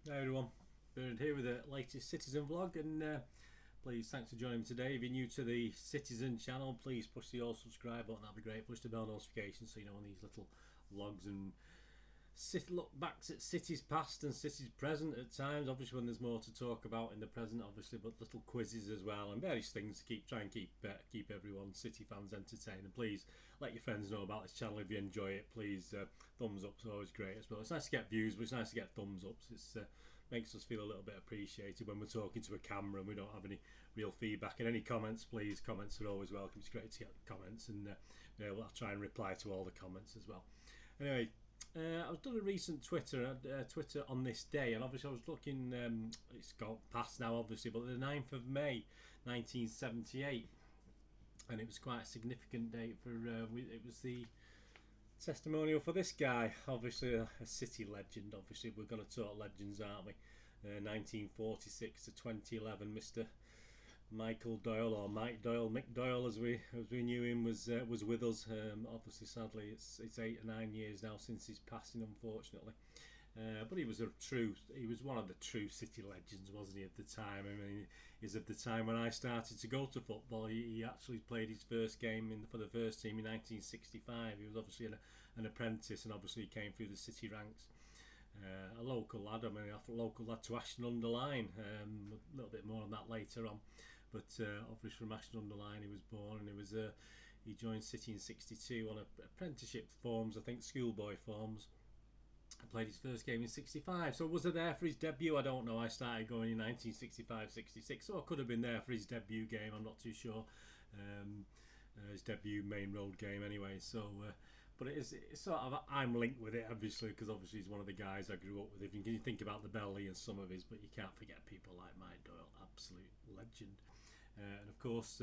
Hi everyone, Bernard here with the latest Citizen vlog, and please thanks for joining me today. If you're new to the Citizen channel, please push the all subscribe button, that'd be great. Push the bell notification so you know when these little vlogs and look backs at cities past and cities present at times, obviously when there's more to talk about in the present, obviously, but little quizzes as well and various things to try and keep everyone, city fans, entertained. And please let your friends know about this channel if you enjoy it. Please, thumbs up's always great as well. It's nice to get views, but it's nice to get thumbs ups. It's makes us feel a little bit appreciated when we're talking to a camera and we don't have any real feedback. And any comments, please, comments are always welcome. It's great to get comments, and I'll try and reply to all the comments as well. Anyway, I was doing a recent Twitter on this day, and obviously I was looking, it's gone past now obviously, but the 9th of May 1978, and it was quite a significant date for, it was the testimonial for this guy, obviously a city legend. Obviously we're going to talk legends, aren't we? 1946 to 2011, Mr. Michael Doyle, or Mike Doyle, Mick Doyle as we knew him, was with us. Obviously, sadly, it's 8 or 9 years now since his passing, unfortunately. But he was one of the true city legends, wasn't he, at the time? I mean, he's of the time when I started to go to football. He actually played his first game for the first team in 1965. He was obviously an apprentice, and obviously he came through the city ranks. A local lad, I mean, a local lad to Ashton-under-Lyne. A little bit more on that later on. But obviously from Ashton-under-Lyne he was born, and he joined City in '62 on apprenticeship forms, I think schoolboy forms. Played his first game in '65. So was I there for his debut? I don't know. I started going in 1965-66, so I could have been there for his debut game. I'm not too sure. His debut main road game anyway. So. But it's sort of, I'm linked with it obviously, because obviously he's one of the guys I grew up with. If you can think about the belly and some of his, but you can't forget people like Mike Doyle, absolute legend. And of course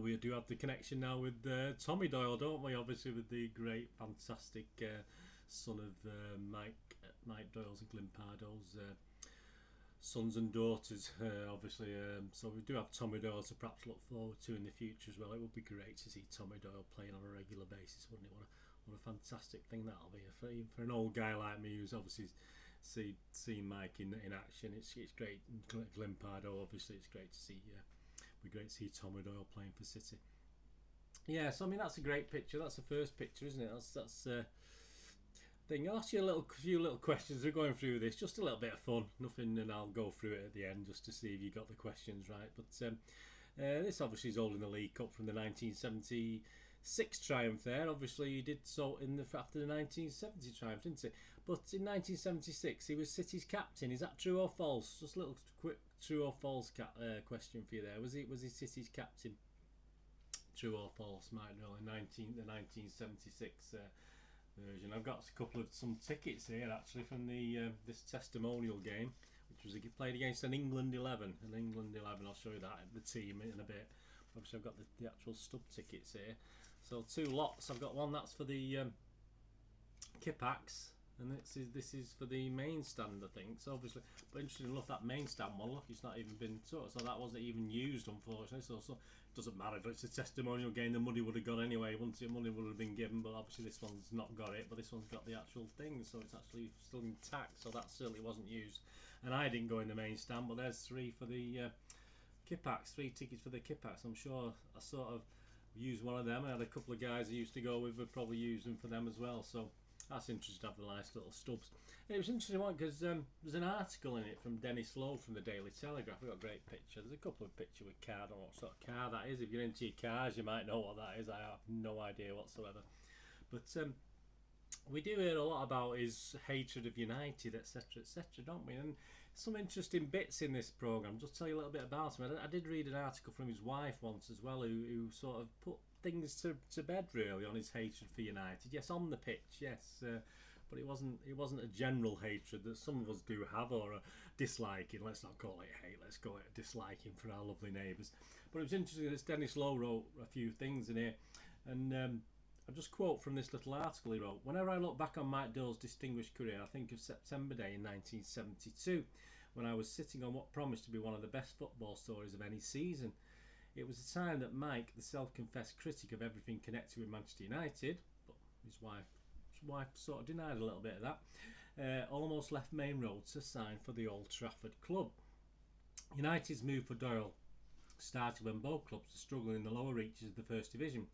we do have the connection now with Tommy Doyle, don't we? Obviously with the great, fantastic son of Mike Doyle's and Glimpardo's sons and daughters, obviously. So we do have Tommy Doyle to perhaps look forward to in the future as well. It would be great to see Tommy Doyle playing on a regular basis, wouldn't it? What a fantastic thing that'll be for an old guy like me who's obviously seen Mike in action. It's great. Glimpardo, obviously, it's great to see. It'd be great to see Tommy Doyle playing for City. Yeah, so I mean that's a great picture. That's the first picture, isn't it? That's thing. I'll ask you a few little questions. We're going through this, just a little bit of fun, nothing, and I'll go through it at the end just to see if you got the questions right. But this obviously is holding the League Cup from the 1976 triumph there. Obviously he did so after the 1970 triumph, didn't he? But in 1976 he was City's captain. Is that true or false? Just a little quick true or false question for you there. Was he City's captain? True or false, Mike Doyle, in the 1976 version. I've got some tickets here actually from the this testimonial game, which was played against an England 11. I'll show you that the team in a bit. Obviously I've got the actual stub tickets here. So 2 lots. I've got one that's for the Kippax, and this is for the main stand, I think. So obviously, but interesting enough, that main stand one, look, it's not even been taught, so that wasn't even used, unfortunately. So it doesn't matter if it's a testimonial game. The money would have gone anyway, wouldn't it? Money would have been given, but obviously this one's not got it. But this one's got the actual thing, so it's actually still intact. So that certainly wasn't used, and I didn't go in the main stand. But there's 3 for the Kippax, 3 tickets for the Kippax. I'm sure I sort of used one of them. I had a couple of guys I used to go with would probably use them for them as well. So that's interesting to have the nice little stubs. And it was an interesting one because there's an article in it from Dennis Lowe from the Daily Telegraph. We've got a great picture. There's a couple of pictures with car. I don't know what sort of car that is. If you're into your cars, you might know what that is. I have no idea whatsoever. But we do hear a lot about his hatred of United, etc., etc., don't we? And some interesting bits in this programme. Just tell you a little bit about him. I did read an article from his wife once as well, who sort of put things to bed really on his hatred for United. Yes, on the pitch, yes, but it wasn't a general hatred that some of us do have, or a disliking. Let's not call it hate, let's call it disliking for our lovely neighbours. But it was interesting that Dennis Lowe wrote a few things in here, and I'll just quote from this little article he wrote. Whenever I look back on Mike Doyle's distinguished career, I think of September Day in 1972, when I was sitting on what promised to be one of the best football stories of any season. It was the time that Mike, the self-confessed critic of everything connected with Manchester United, but his wife sort of denied a little bit of that, almost left Main Road to sign for the Old Trafford club. United's move for Doyle started when both clubs were struggling in the lower reaches of the First Division,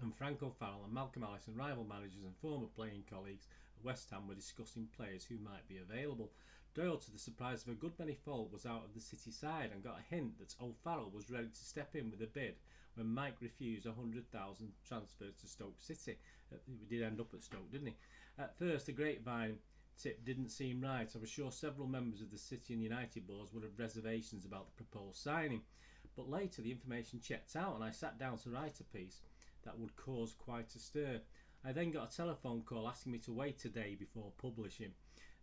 and Frank O'Farrell and Malcolm Allison, rival managers and former playing colleagues at West Ham, were discussing players who might be available. Doyle, to the surprise of a good many folk, was out of the City side and got a hint that O'Farrell was ready to step in with a bid when Mike refused a 100,000 transfer to Stoke City. He did end up at Stoke, didn't he? At first, the grapevine tip didn't seem right. I was sure several members of the City and United boards would have reservations about the proposed signing. But later the information checked out and I sat down to write a piece that would cause quite a stir. I then got a telephone call asking me to wait a day before publishing.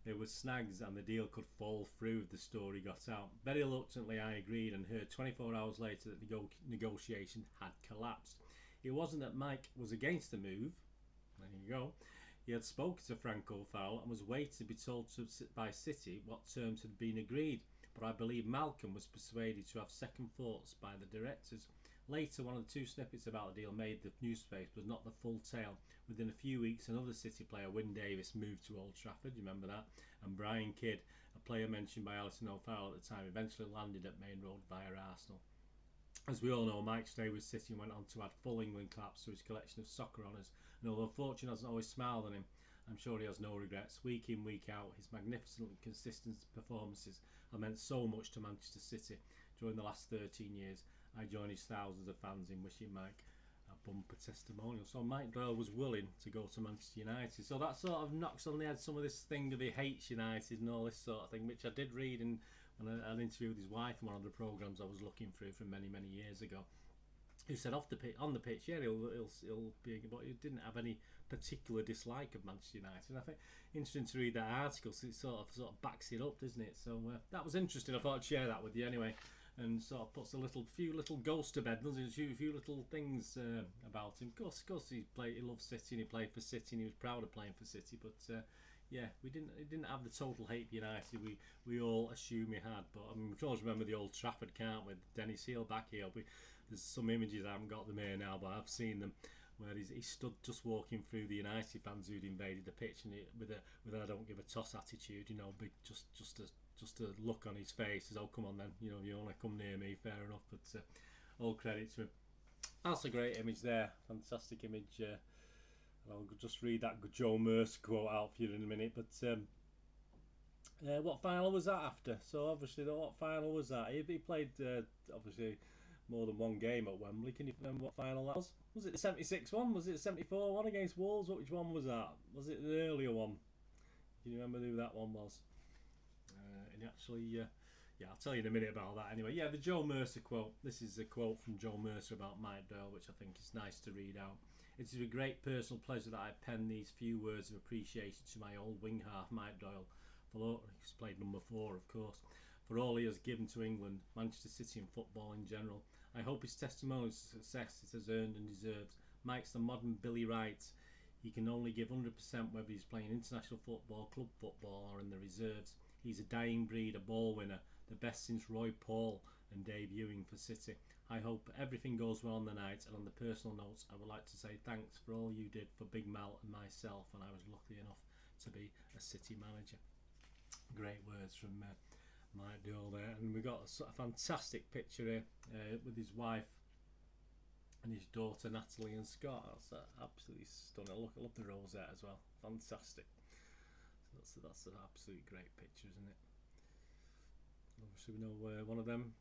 There were snags and the deal could fall through if the story got out. Very reluctantly I agreed and heard 24 hours later that the negotiation had collapsed. It wasn't that Mike was against the move. There you go. He had spoken to Frank O'Farrell and was waiting to be told by City what terms had been agreed. But I believe Malcolm was persuaded to have second thoughts by the directors. Later, one of the two snippets about the deal made the newspaper was not the full tale. Within a few weeks, another City player, Wyn Davis, moved to Old Trafford, you remember that? And Brian Kidd, a player mentioned by Alison O'Farrell at the time, eventually landed at Main Road via Arsenal. As we all know, Mike stayed with City and went on to add full England caps to his collection of soccer honours. And although fortune hasn't always smiled on him, I'm sure he has no regrets. Week in, week out, his magnificent and consistent performances have meant so much to Manchester City. During the last 13 years, I join his thousands of fans in wishing Mike a bumper testimonial. So Mike Doyle was willing to go to Manchester United. So that sort of knocks on the head some of this thing of he hates United and all this sort of thing, which I did read in an interview with his wife in one of the programmes I was looking through from many years ago. Who said off the pitch, on the pitch, yeah, he'll be, but he didn't have any particular dislike of Manchester United. And I think interesting to read that article, so it sort of backs it up, doesn't it? So that was interesting. I thought I'd share that with you anyway, and sort of puts a few little ghosts to bed, doesn't it? A few little things about him. Of course, he loved City and he played for City and he was proud of playing for City. But yeah, he didn't have the total hate for United we all assume he had. But I mean, we can always remember the Old Trafford, can't we? Dennis Hill back here. There's some images, I haven't got them here now, but I've seen them, where he stood just walking through the United fans who'd invaded the pitch, and with a I don't give a toss attitude, you know, big just a look on his face as, oh come on then, you know, you want to come near me, fair enough. But all credit to him. That's a great image there, fantastic image. I'll just read that Joe Mercer quote out for you in a minute. But what final was that after? So obviously, what final was that? He played obviously more than one game at Wembley. Can you remember what final that was? Was it the 76 one? Was it the 74 one against Wolves? Which one was that? Was it the earlier one? Can you remember who that one was? And actually, yeah, I'll tell you in a minute about that anyway. Yeah, the Joe Mercer quote. This is a quote from Joe Mercer about Mike Doyle, which I think is nice to read out. It is a great personal pleasure that I pen these few words of appreciation to my old wing half, Mike Doyle. He's played number 4, of course. For all he has given to England, Manchester City and football in general. I hope his testimonial to success it has earned and deserves. Mike's the modern Billy Wright. He can only give 100% whether he's playing international football, club football or in the reserves. He's a dying breed, a ball winner, the best since Roy Paul and Dave Ewing for City. I hope everything goes well on the night, and on the personal notes, I would like to say thanks for all you did for Big Mal and myself, and I was lucky enough to be a City manager. Great words from Mike Doyle there, and we got a sort of fantastic picture here with his wife and his daughter Natalie and Scott. That's absolutely stunning. I love the rosette as well. Fantastic. So that's an absolutely great picture, isn't it? Obviously, we know one of them.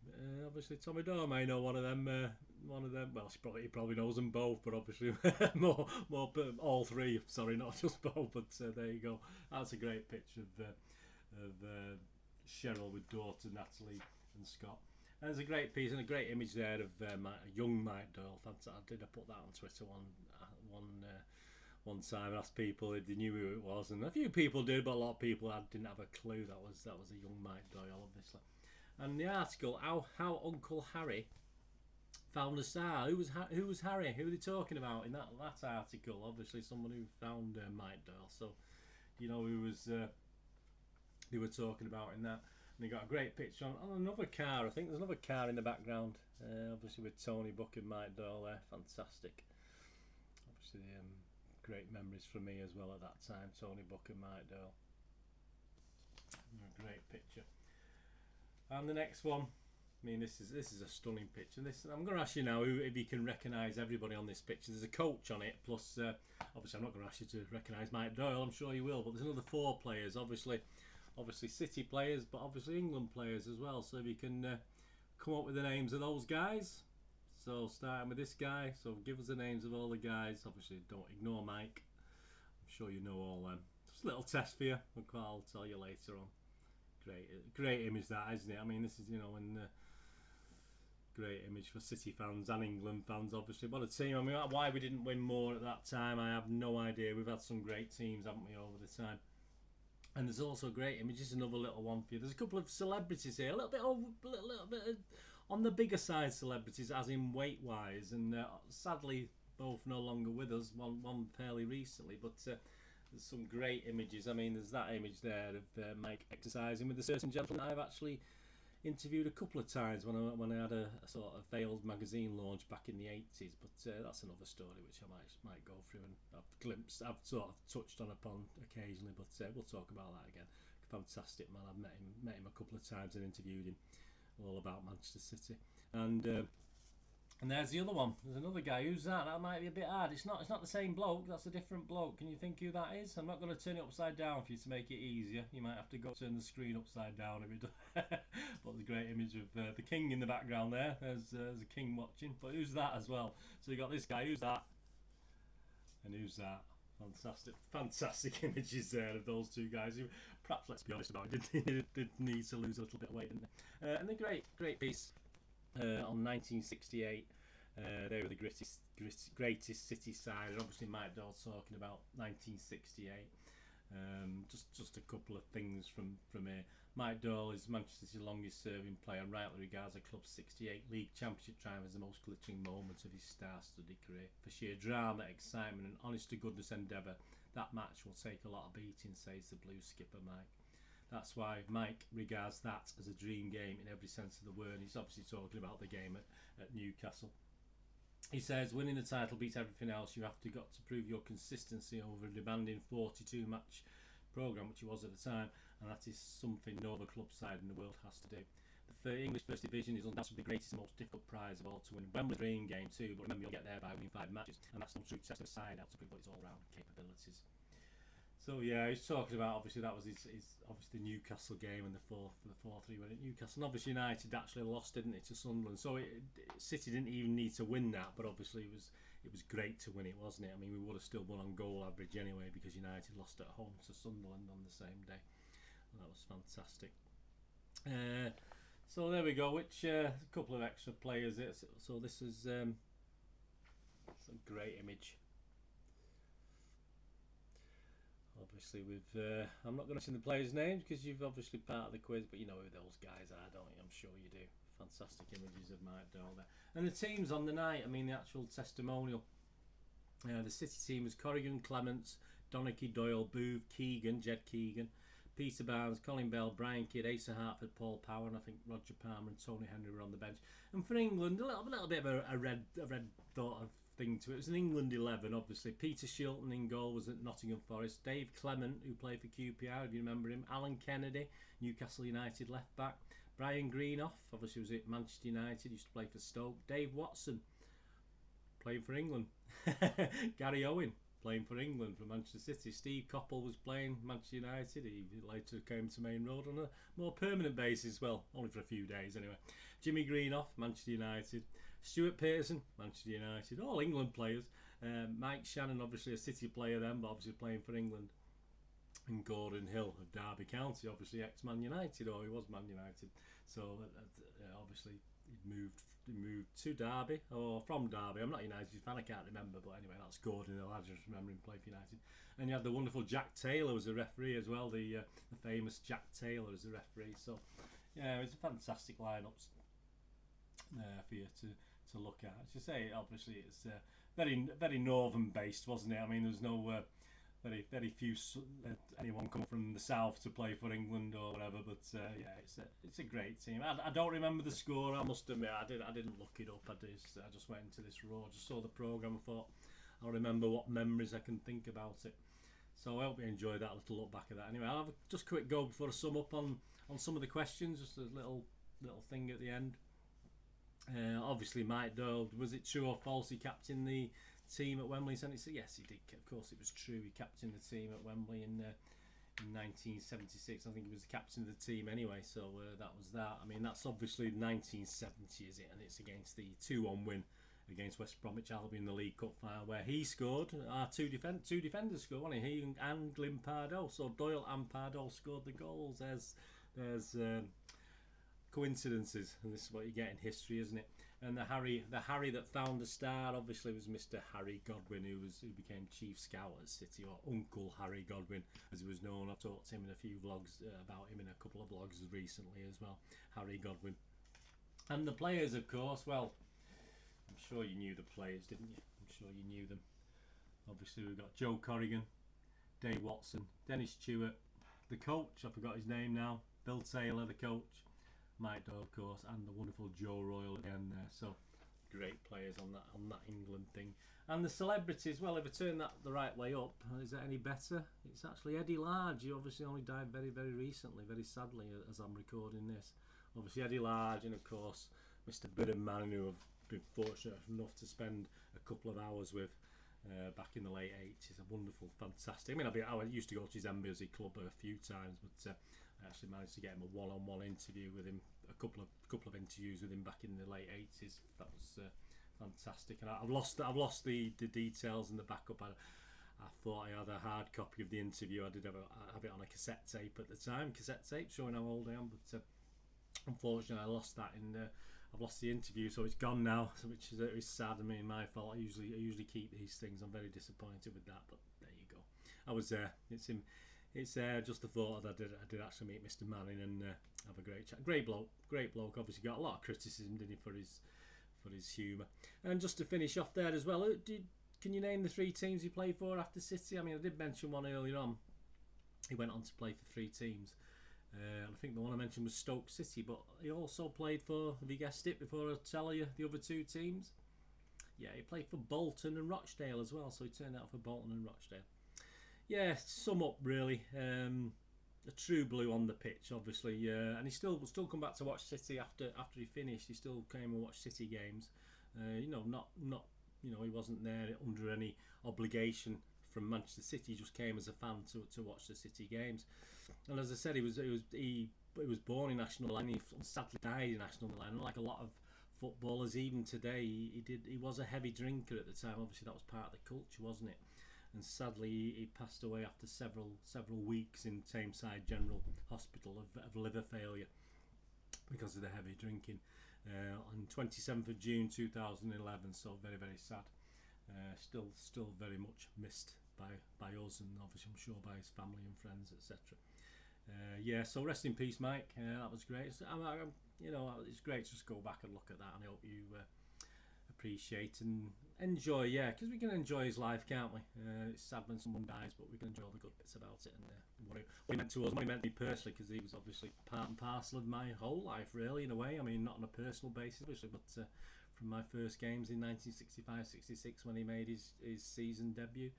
Obviously, Tommy Doyle may know one of them. Well, he probably knows them both, but obviously more all three. Sorry, not just both. But there you go. That's a great picture of Cheryl with daughter Natalie and Scott. And there's a great piece and a great image there of young Mike Doyle. Fantastic. I put that on Twitter one time and asked people if they knew who it was, and a few people did, but a lot of people didn't have a clue that was a young Mike Doyle, obviously. And the article, how Uncle Harry found a star. Who was Harry? Who are they talking about in that article? Obviously, someone who found Mike Doyle. So, you know, who was they were talking about in that. And they got a great picture on another car. I think there's another car in the background. Obviously with Tony Buck and Mike Doyle there. Fantastic. Obviously, great memories for me as well at that time. Tony Buck and Mike Doyle. And the next one, I mean, this is a stunning picture. This, I'm going to ask you now if you can recognise everybody on this picture. There's a coach on it, plus obviously I'm not going to ask you to recognise Mike Doyle. I'm sure you will, but there's another 4 players. Obviously City players, but obviously England players as well. So if you can come up with the names of those guys. So starting with this guy. So give us the names of all the guys. Obviously don't ignore Mike. I'm sure you know all them. Just a little test for you. I'll tell you later on. Great image that, isn't it? I mean, this is, you know, when great image for City fans and England fans, obviously. What a team. I mean, why we didn't win more at that time, I have no idea. We've had some great teams, haven't we, over the time. And there's also great images, another little one for you. There's a couple of celebrities here, a little bit on the bigger side celebrities, as in weight-wise, and sadly both no longer with us. One fairly recently, but there's some great images. I mean, there's that image there of Mike exercising with a certain gentleman I've actually interviewed a couple of times when I had a sort of failed magazine launch back in the 80s, but that's another story which I might go through and I've sort of touched on upon occasionally, but we'll talk about that again. Fantastic man. I've met him a couple of times and interviewed him all about Manchester City. And there's the other one. There's another guy. Who's that? That might be a bit hard. It's not the same bloke. That's a different bloke. Can you think who that is? I'm not going to turn it upside down for you to make it easier. You might have to turn the screen upside down if you do. But there's a great image of the king in the background there. There's a king watching. But who's that as well? So you got this guy. Who's that? And who's that? Fantastic images there of those two guys who, perhaps, let's be honest about it, did need to lose a little bit of weight, didn't they? And the great piece on 1968. They were the greatest City side, and obviously Mike Doyle talking about 1968. Just a couple of things from here. Mike Doyle is Manchester City's longest serving player and rightly regards the club's 68 league championship triumph as the most glittering moment of his star-studded career. For sheer drama, excitement and honest to goodness endeavour, that match will take a lot of beating, says the Blues skipper Mike. That's why Mike regards that as a dream game in every sense of the word. He's obviously talking about the game at Newcastle. He says, winning the title beats everything else. You have got to prove your consistency over a demanding 42 match programme, which he was at the time, and that is something no other club side in the world has to do. The English First Division is undoubtedly the greatest and most difficult prize of all to win. Wembley's a dream game too, but remember you'll get there by winning 5 matches, and that's no true test of a side out to prove its all-round capabilities. So yeah, he's talking about, obviously that was his obviously the Newcastle game and the 4-3 win at Newcastle. And obviously United actually lost, didn't it, to Sunderland. So City didn't even need to win that, but obviously it was great to win it, wasn't it? I mean, we would have still won on goal average anyway because United lost at home to Sunderland on the same day. And that was fantastic. So there we go. Which a couple of extra players. So this is a great image. Obviously, I'm not going to mention the players' names because you've obviously part of the quiz, but you know who those guys are, don't you? I'm sure you do. Fantastic images of Mike Doyle there. And the teams on the night, I mean, the actual testimonial. The City team was Corrigan, Clements, Nicky, Doyle, Booth, Keegan, Jed Keegan, Peter Barnes, Colin Bell, Brian Kidd, Asa Hartford, Paul Power, and I think Roger Palmer and Tony Henry were on the bench. And for England, a little bit of a red thought of thing to it. It was an England 11, obviously. Peter Shilton in goal was at Nottingham Forest. Dave Clement, who played for QPR, if you remember him. Alan Kennedy, Newcastle United left back. Brian Greenough, obviously was at Manchester United, used to play for Stoke. Dave Watson, playing for England. Gary Owen, playing for England for Manchester City. Steve Coppell was playing Manchester United. He later came to Main Road on a more permanent basis, well, only for a few days anyway. Jimmy Greenough, Manchester United. Stuart Pearson, Manchester United, all England players. Mike Shannon, obviously a City player then, but obviously playing for England. And Gordon Hill of Derby County, obviously ex-Man United, or he was Man United. So obviously he moved to Derby, or from Derby. I'm not a United fan, I can't remember, but anyway, that's Gordon Hill. I just remember him playing for United. And you had the wonderful Jack Taylor as a referee as well, the famous Jack Taylor as a referee. So yeah, it's a fantastic lineups for you to look at. As you say, obviously it's very northern based, wasn't it? I mean, there's no very few anyone come from the south to play for England or whatever, but yeah, it's a great team. I don't remember the score, I must admit. I didn't look it up. I just went into this raw, just saw the programme, thought I'll remember what memories I can think about it. So I hope you enjoyed that little look back at that. Anyway, I'll have just a quick go before I sum up on some of the questions, just a little little thing at the end. Obviously, Mike Doyle, was it true or false he captained the team at Wembley? And he said yes, he did. Of course, it was true. He captained the team at Wembley in 1976. I think he was the captain of the team anyway, so that was that. I mean, that's obviously 1970, is it? And it's against the 2-1 win against West Bromwich Albion in the League Cup final, where he scored. Our two defenders scored, wasn't he? He and Glyn Pardoe. So Doyle and Pardoe scored the goals. There's coincidences, and this is what you get in history, isn't it? And the Harry that found the star obviously was Mr. Harry Godwin, who became chief scout at City, or Uncle Harry Godwin as he was known. I've talked to him in a few vlogs about him in a couple of vlogs recently as well. Harry Godwin. And the players, of course, well, I'm sure you knew the players, didn't you? I'm sure you knew them. Obviously we've got Joe Corrigan, Dave Watson, Dennis Stewart, the coach, I forgot his name now, Bill Taylor, the coach, Mike Doyle, of course, and the wonderful Joe Royle at the end there. So great players on that England thing. And the celebrities, well, if I turn that the right way up, is it any better? It's actually Eddie Large. He obviously only died very, very recently, very sadly, as I'm recording this. Obviously Eddie Large, and of course Mr. Manning, who I've been fortunate enough to spend a couple of hours with back in the late 80s. A wonderful, fantastic. I mean, I used to go to his embassy club a few times, but I actually managed to get him a one-on-one interview with him, a couple of interviews with him back in the late 80s. That was fantastic. And I've lost the details and the backup. I thought I had a hard copy of the interview. I did have it on a cassette tape at the time, showing how old I am, but unfortunately I lost that I've lost the interview, so it's gone now, which is sad. I mean, my fault. I usually keep these things. I'm very disappointed with that, but there you go. I was there. It's just the thought that I did actually meet Mr. Manning and have a great chat. Great bloke. Obviously got a lot of criticism, didn't he, for his humour. And just to finish off there as well, can you name the 3 teams he played for after City? I mean, I did mention one earlier on. He went on to play for 3 teams. I think the one I mentioned was Stoke City, but he also played for, have you guessed it, before I tell you the other 2 teams? Yeah, he played for Bolton and Rochdale as well, so he turned out for Bolton and Rochdale. Yeah, sum up really, a true blue on the pitch, obviously, and he still come back to watch City after he finished. He still came and watched City games. You know, not he wasn't there under any obligation from Manchester City. He just came as a fan to watch the City games. And as I said, he was born in National Line. He sadly died in National Line. Like a lot of footballers, even today, he was a heavy drinker at the time. Obviously, that was part of the culture, wasn't it? And sadly, he passed away after several weeks in Tameside General Hospital of liver failure because of the heavy drinking. On 27th of June 2011. So very, very sad. Still very much missed by us, and obviously I'm sure by his family and friends, etc. Yeah, so rest in peace, Mike. That was great. You know, it's great to just go back and look at that, and I hope you appreciate and enjoy. Yeah, because we can enjoy his life, can't we? It's sad when someone dies, but we can enjoy all the good bits about it, and what he meant to us, what he meant to me personally, because he was obviously part and parcel of my whole life, really, in a way. I mean, not on a personal basis, obviously, but from my first games in 1965-66 when he made his season debut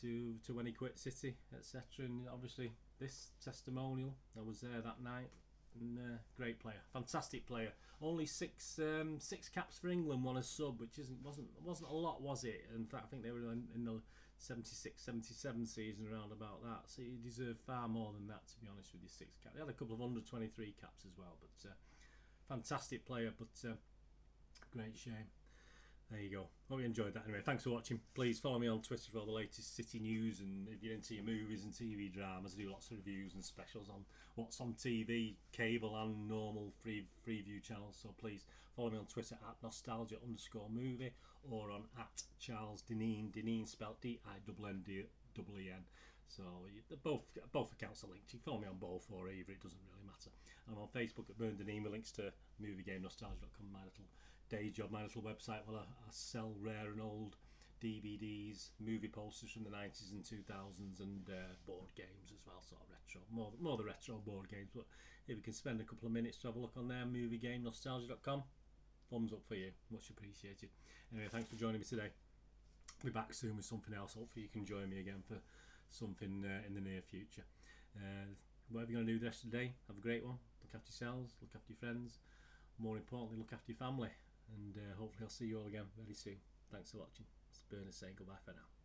to when he quit City, etc. And obviously this testimonial, I was there that night, and great player, fantastic player. Only six caps for England, one as sub, which wasn't a lot, was it? In fact, I think they were in the 76-77 season, around about that. So he deserved far more than that, to be honest with you. 6 caps. He had a couple of under 23 caps as well, but fantastic player. But great shame. There you go. Hope you enjoyed that. Anyway, thanks for watching. Please follow me on Twitter for all the latest City news, and if you're into your movies and TV dramas, I do lots of reviews and specials on what's on TV, cable and normal free view channels. So please follow me on Twitter at nostalgia_movie, or on at Charles Dineen, Dineen spelled D-I-N-N-E-N. So both accounts are linked. You can follow me on both or either, it doesn't really matter. I'm on Facebook at Burn Dineen with links to moviegamenostalgia.com, my little day job, my little website where I sell rare and old DVDs, movie posters from the 90s and 2000s, and board games as well, sort of retro, more the retro board games. But if you can spend a couple of minutes to have a look on there, moviegamenostalgia.com, thumbs up for you, much appreciated. Anyway, thanks for joining me today. I'll be back soon with something else. Hopefully you can join me again for something in the near future. Whatever you're going to do the rest of the day, have a great one. look after yourselves, look after your friends, more importantly look after your family, and hopefully I'll see you all again very soon. Thanks for watching. It's Bernard saying goodbye for now.